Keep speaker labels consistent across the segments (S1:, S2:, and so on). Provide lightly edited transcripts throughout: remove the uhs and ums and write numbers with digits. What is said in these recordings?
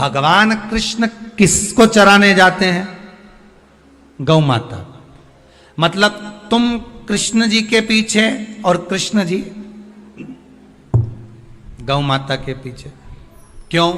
S1: भगवान कृष्ण किसको चराने जाते हैं? गौ माता। मतलब तुम कृष्ण जी के पीछे और कृष्ण जी गौ माता के पीछे। क्यों?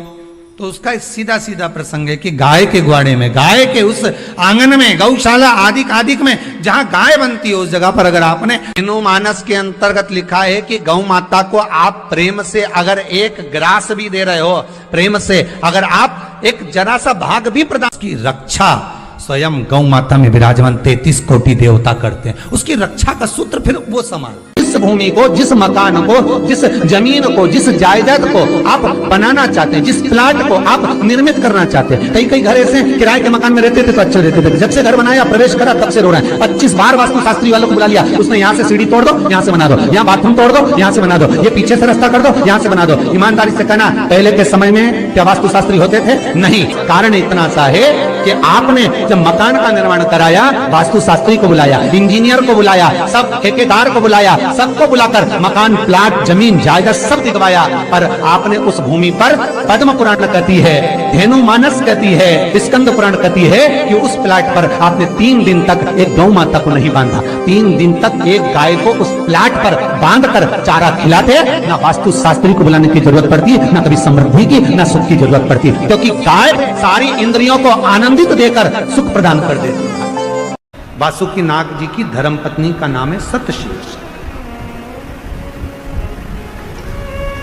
S1: तो उसका सीधा सीधा प्रसंग है कि गाय के ग्वाड़े में, गाय के उस आंगन में, गौशाला आदिक में जहां गाय बनती है, उस जगह पर अगर आपने मानस के अंतर्गत लिखा है कि गौ माता को आप प्रेम से अगर एक ग्रास भी दे रहे हो, प्रेम से अगर आप एक जरा सा भाग भी प्रदान, की रक्षा स्वयं गौ माता में विराजमान 33 कोटि देवता करते हैं। उसकी रक्षा का सूत्र फिर वो समान। जिस भूमि को, जिस मकान को, जिस जमीन को, जिस जायदाद को आप बनाना चाहते हैं, जिस प्लाट को आप निर्मित करना चाहते हैं। कई घर ऐसे किराए के मकान में रहते थे तो अच्छे रहते थे, जब से घर बनाया प्रवेश करा तब से रो रहे हैं। 25 बार वास्तु शास्त्री वालों को बुला लिया, उसने यहाँ से सीढ़ी तोड़ दो, यहाँ से बना दो, यहाँ बाथरूम तोड़ दो, यहाँ से बना दो, ये पीछे से रास्ता कर दो, यहाँ से बना दो। ईमानदारी से कहना, पहले के समय में क्या वास्तु शास्त्री होते थे? नहीं। कारण इतना सा है कि आपने जब मकान का निर्माण कराया, वास्तु शास्त्री को बुलाया, इंजीनियर को बुलाया, सब ठेकेदार को बुलाया, सबको बुलाकर मकान, प्लाट, जमीन, जायदाद सब दिखवाया। पर आपने उस भूमि पर, पद्म पुराण कहती है, धेनु मानस कहती है, स्कंद पुराण कहती है कि उस प्लाट पर आपने 3 दिन तक एक गौ माता को नहीं बांधा। 3 दिन तक एक गाय को उस प्लाट पर बांधकर चारा खिलाते। ना वास्तु शास्त्री को बुलाने की जरूरत पड़ती, ना कभी समृद्धि की, ना सुख की जरूरत पड़ती, क्योंकि गाय सारी इंद्रियों को आनंदित देकर सुख प्रदान कर देती है। वासुकी नाग जी की धर्मपत्नी का नाम है सतशीर्ष।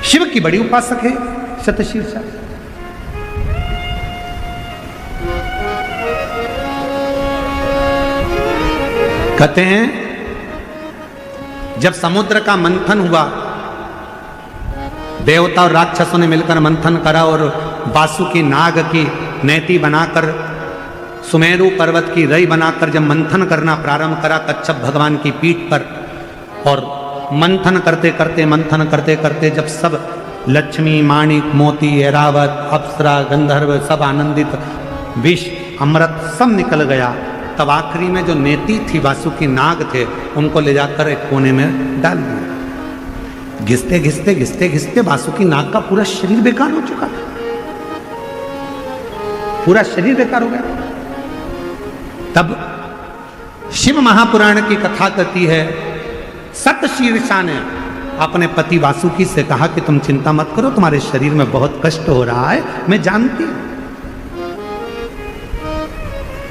S1: शिव की बड़ी उपासक है सतशीर्षा। कहते हैं जब समुद्र का मंथन हुआ, देवता और राक्षसों ने मिलकर मंथन करा और वासुकी नाग की नेति बनाकर, सुमेरु पर्वत की रई बनाकर जब मंथन करना प्रारंभ करा कच्छप भगवान की पीठ पर, और मंथन करते करते जब सब लक्ष्मी, माणिक, मोती, ऐरावत, अप्सरा, गंधर्व सब आनंदित, विष, अमृत सब निकल गया, तब आखिरी में जो नेति थी, वासुकी नाग थे, उनको ले जाकर एक कोने में डाल दिया। घिसते वासुकी नाग का पूरा शरीर बेकार हो चुका था, पूरा शरीर बेकार हो गया। तब शिव महापुराण की कथा कहती है, सतशीर्षा ने अपने पति वासुकी से कहा कि तुम चिंता मत करो, तुम्हारे शरीर में बहुत कष्ट हो रहा है, मैं जानती हूं,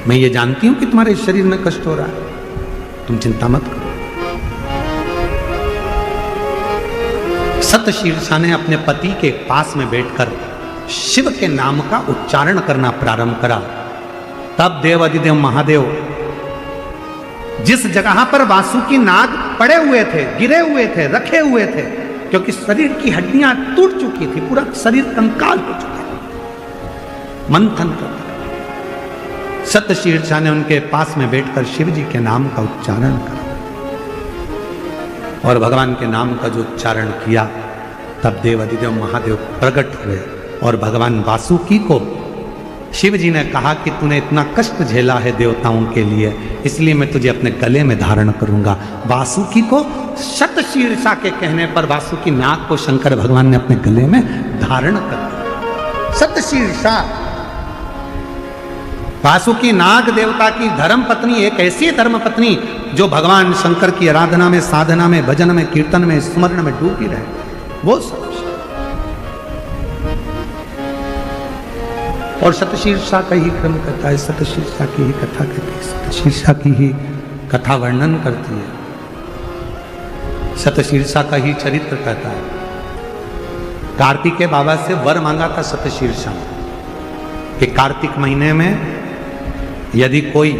S1: मैं ये जानती हूं कि तुम्हारे शरीर में कष्ट हो रहा है, तुम चिंता मत करो। सतशीर्षा ने अपने पति के पास में बैठकर शिव के नाम का उच्चारण करना प्रारंभ करा। तब देवाधिदेव महादेव जिस जगह पर वासुकी नाग पड़े हुए थे, गिरे हुए थे, रखे हुए थे, क्योंकि शरीर की हड्डियां टूट चुकी थी, पूरा शरीर कंकाल हो चुका था, मंथन करता। सतशीर्षा ने उनके पास में बैठकर शिव जी के नाम का उच्चारण करा, और भगवान के नाम का जो उच्चारण किया, तब देवाधिदेव महादेव प्रकट हुए और भगवान वासुकी को शिव जी ने कहा कि तूने इतना कष्ट झेला है देवताओं के लिए, इसलिए मैं तुझे अपने गले में धारण करूंगा। वासुकी को सतशीर्षा के कहने पर वासुकी नाग को शंकर भगवान ने अपने गले में धारण कर दिया। सतशीर्षा वासुकी नाग देवता की धर्म पत्नी, एक ऐसी धर्म पत्नी जो भगवान शंकर की आराधना में, साधना में, भजन में, कीर्तन में, स्मरण में डूबी रहे, वो सब। और सतशीर्षा का ही क्रम करता है, सतशीर्षा की ही कथा कहती है, सतशीर्षा की ही कथा वर्णन करती है, सतशीर्षा का ही चरित्र कहता है। कार्तिक के बाबा से वर मांगा था सतशीर्षा कि कार्तिक महीने में यदि कोई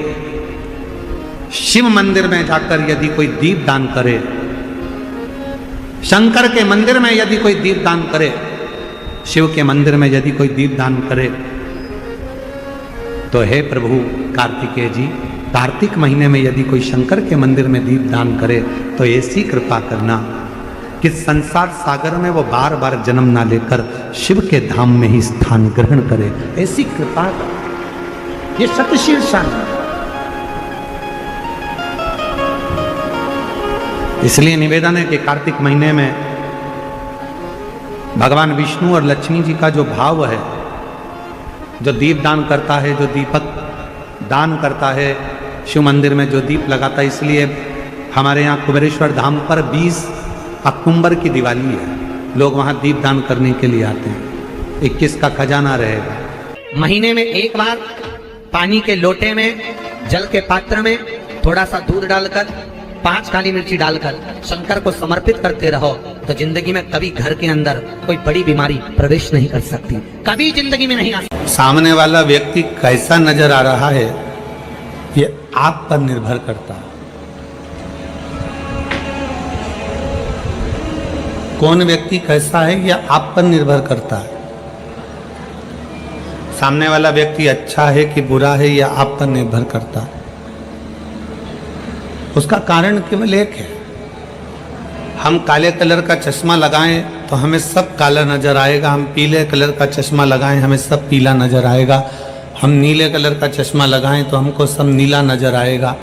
S1: शिव मंदिर में जाकर यदि कोई दीप दान करे, शंकर के मंदिर में यदि कोई दीप दान करे, शिव के मंदिर में यदि कोई दीप दान करे, तो हे प्रभु कार्तिकेय जी, कार्तिक महीने में यदि कोई शंकर के मंदिर में दीप दान करे तो ऐसी कृपा करना कि संसार सागर में वो बार बार जन्म ना लेकर शिव के धाम में ही स्थान ग्रहण करे, ऐसी कृपा। ये सतशीर्षा है। इसलिए निवेदन है कि कार्तिक महीने में भगवान विष्णु और लक्ष्मी जी का जो भाव है, जो दीप दान करता है, जो दीपक दान करता है, शिव मंदिर में जो दीप लगाता है, इसलिए हमारे यहाँ कुबेरेश्वर धाम पर 20 अक्टूबर की दिवाली है, लोग वहाँ दीप दान करने के लिए आते हैं। 21 का खजाना रहेगा।
S2: महीने में एक बार पानी के लोटे में, जल के पात्र में थोड़ा सा दूध डालकर, 5 काली मिर्ची डालकर शंकर को समर्पित करते रहो, तो जिंदगी में कभी घर के अंदर कोई बड़ी बीमारी प्रवेश नहीं कर सकती, कभी जिंदगी में नहीं आ सकती।
S1: सामने वाला व्यक्ति कैसा नजर आ रहा है ये आप पर निर्भर करता है। कौन व्यक्ति कैसा है यह आप पर निर्भर करता है। सामने वाला व्यक्ति अच्छा है कि बुरा है यह आप पर निर्भर करता है। उसका कारण केवल एक है, हम काले कलर का चश्मा लगाएं तो हमें सब काला नजर आएगा, हम पीले कलर का चश्मा लगाएं हमें सब पीला नजर आएगा, हम नीले कलर का चश्मा लगाएं तो हमको सब नीला नजर आएगा।